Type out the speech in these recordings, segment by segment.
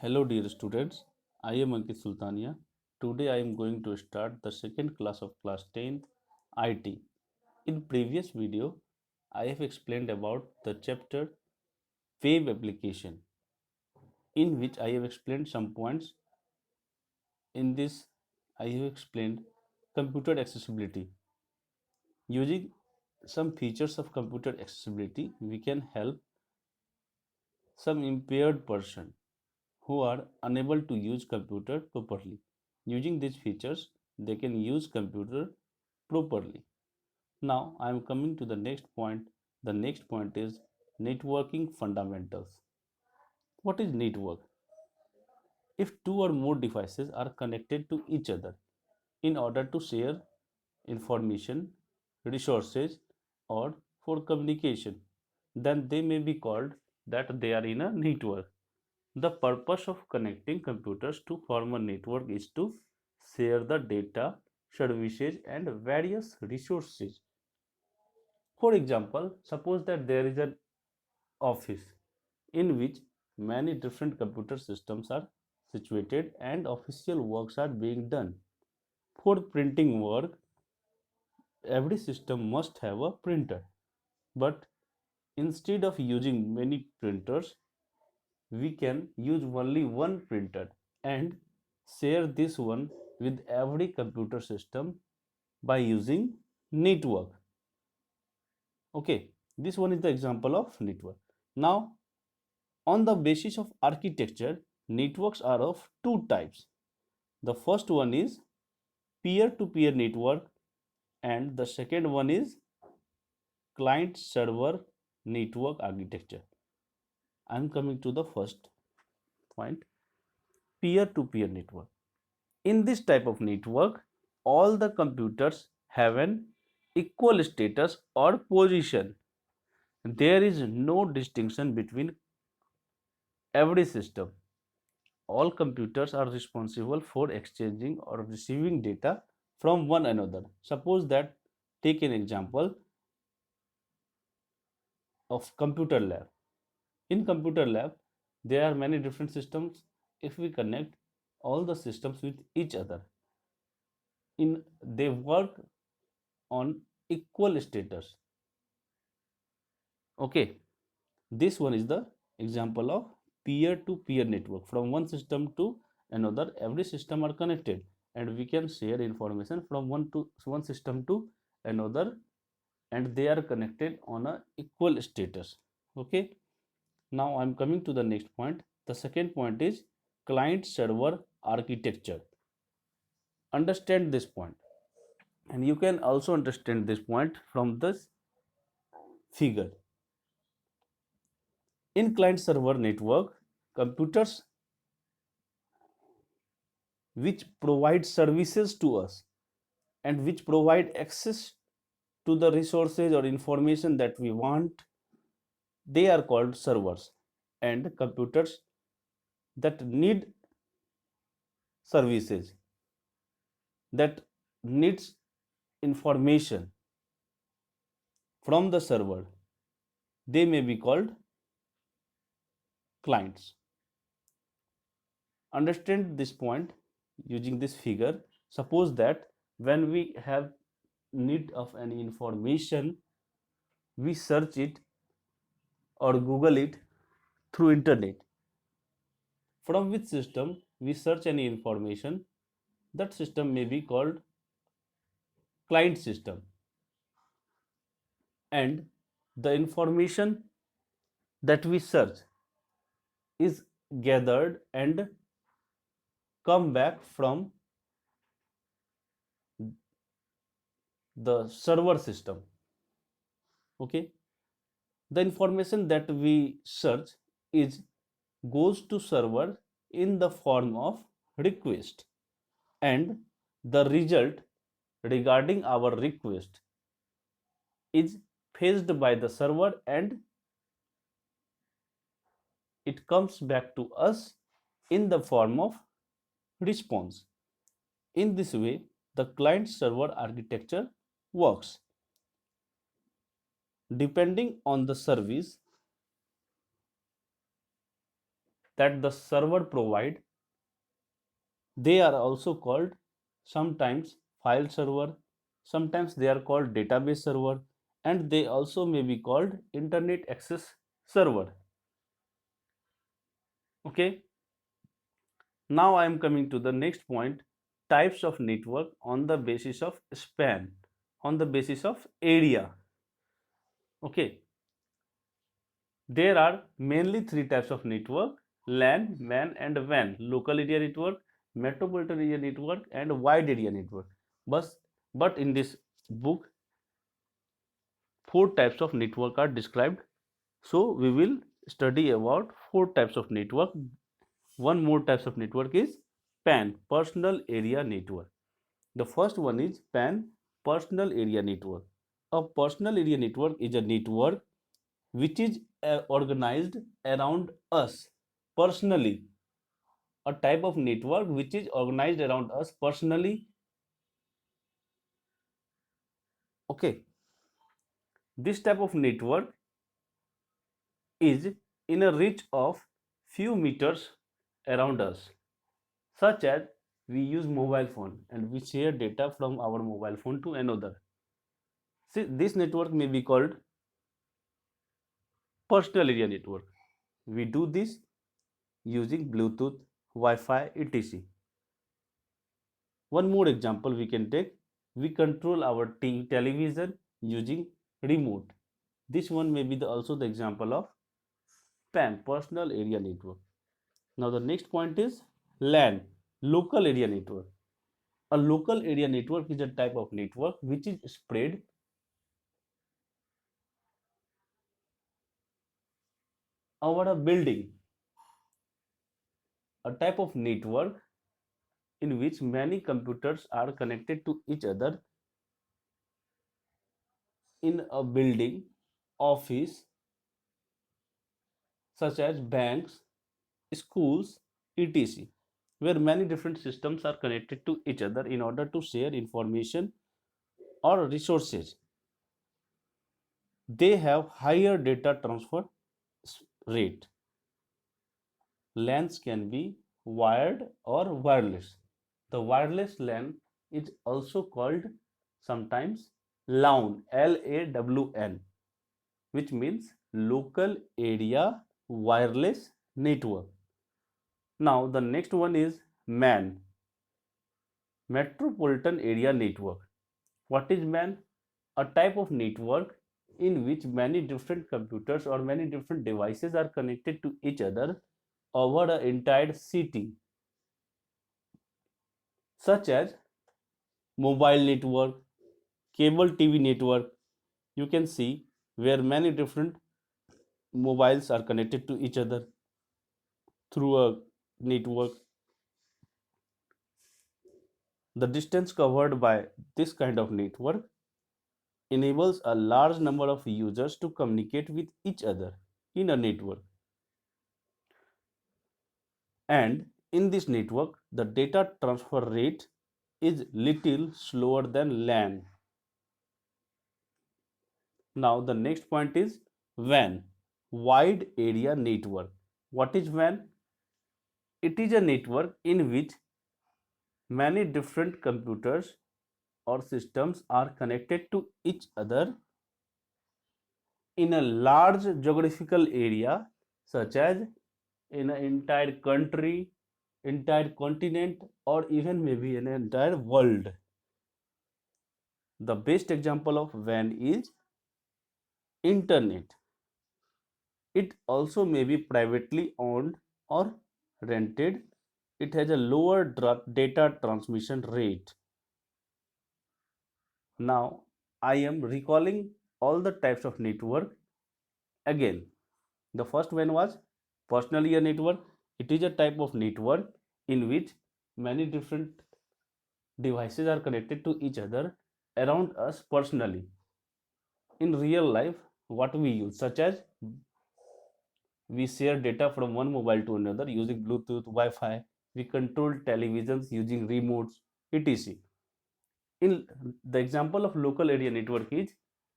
Hello dear students, I am Ankit Sultania. Today I am going to start the second class of class 10th IT. In previous video, I have explained about the chapter web application in which I have explained some points. In this, I have explained computer accessibility. Using some features of computer accessibility, we can help some impaired person who are unable to use computer properly. Using these features, they can use computer properly. Now I am coming to the next point. The next point is networking fundamentals. What is network? If two or more devices are connected to each other in order to share information, resources, or for communication, then they may be called that they are in a network. The purpose of connecting computers to form a network is to share the data, services, and various resources. For example, suppose that there is an office in which many different computer systems are situated and official works are being done. For printing work, every system must have a printer. But instead of using many printers, we can use only one printer and share this one with every computer system by using network. Okay, this one is the example of network. Now, on the basis of architecture, networks are of two types. The first one is peer to peer network and the second one is client server network architecture. I am coming to the first point, peer to peer network. In this type of network, all the computers have an equal status or position. There is no distinction between every system. All computers are responsible for exchanging or receiving data from one another. Suppose that, take an example of computer lab. In computer lab, there are many different systems. If we connect all the systems with each other, they work on equal status. Okay, this one is the example of peer to peer network. From one system to another, every system are connected and we can share information from one system to another, and they are connected on a equal status. Okay, now I'm coming to the next point. The second point is client server architecture. Understand this point, and you can also understand this point from this figure. In client server network, computers which provide services to us and which provide access to the resources or information that we want, they are called servers. And computers that need services, that needs information from the server, they may be called clients. Understand this point using this figure. Suppose that when we have need of any information, we search it or Google it through internet. From which system we search any information, that system may be called client system. And the information that we search is gathered and come back from the server system. Okay, the information that we search is goes to server in the form of request, and the result regarding our request is fetched by the server and it comes back to us in the form of response. In this way, the client server architecture works. Depending on the service that the server provide. They are also called sometimes file server, sometimes they are called database server, and they also may be called internet access server. Okay, now I am coming to the next point, types of network on the basis of span, on the basis of area. Okay, there are mainly three types of network: LAN, MAN, and WAN. Local area network, metropolitan area network, and wide area network. But in this book, four types of network are described. So we will study about four types of network. One more types of network is PAN, Personal Area Network. The first one is PAN, Personal Area Network. A personal area network is a network which is organized around us personally. A type of network which is organized around us personally. Okay, this type of network is in a reach of few meters around us, such as we use mobile phone and we share data from our mobile phone to another. See, this network may be called personal area network. We do this using Bluetooth, Wi-Fi, etc. One more example we can take. We control our television using remote. This one may be also the example of PAN, Personal Area Network. Now the next point is LAN, Local Area Network. A local area network is a type of network which is spread over a building. A type of network in which many computers are connected to each other in a building, office, such as banks, schools, etc., where many different systems are connected to each other in order to share information or resources. They have higher data transfer rate. LANs can be wired or wireless. The wireless LAN is also called sometimes LAWN, LAWN, which means local area wireless network. Now the next one is MAN, Metropolitan Area Network. What is MAN? A type of network in which many different computers or many different devices are connected to each other over an entire city, such as mobile network, cable TV network. You can see where many different mobiles are connected to each other through a network. The distance covered by this kind of network enables a large number of users to communicate with each other in a network. And in this network, the data transfer rate is little slower than LAN. Now the next point is WAN, Wide Area Network. What is WAN? It is a network in which many different computers or systems are connected to each other in a large geographical area, such as in an entire country, entire continent, or even maybe an entire world. The best example of WAN is internet. It also may be privately owned or rented. It has a lower data transmission rate. Now I am recalling all the types of network again. The first one was personal area network. It is a type of network in which many different devices are connected to each other around us personally. In real life, what we use, such as we share data from one mobile to another using Bluetooth, Wi-Fi. We control televisions using remotes, etc. In the example of local area network is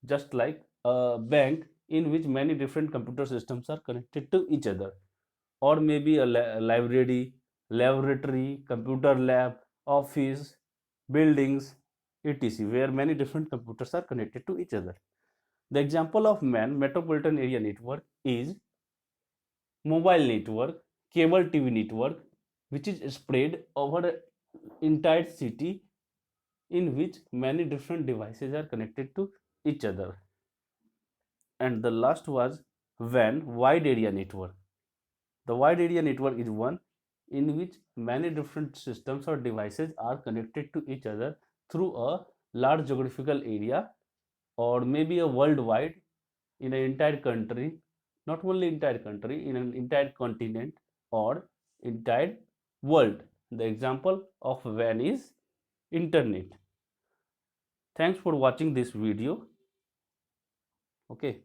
just like a bank in which many different computer systems are connected to each other. or maybe a library, laboratory, computer lab, office, buildings, etc., where many different computers are connected to each other. The example of MAN, Metropolitan Area Network, is mobile network, cable TV network, which is spread over an entire city in which many different devices are connected to each other. And the last was WAN, wide area network. The wide area network is one in which many different systems or devices are connected to each other through a large geographical area, or maybe a worldwide, in an entire country, not only entire country, in an entire continent or entire world. The example of WAN is internet. Thanks for watching this video. Okay.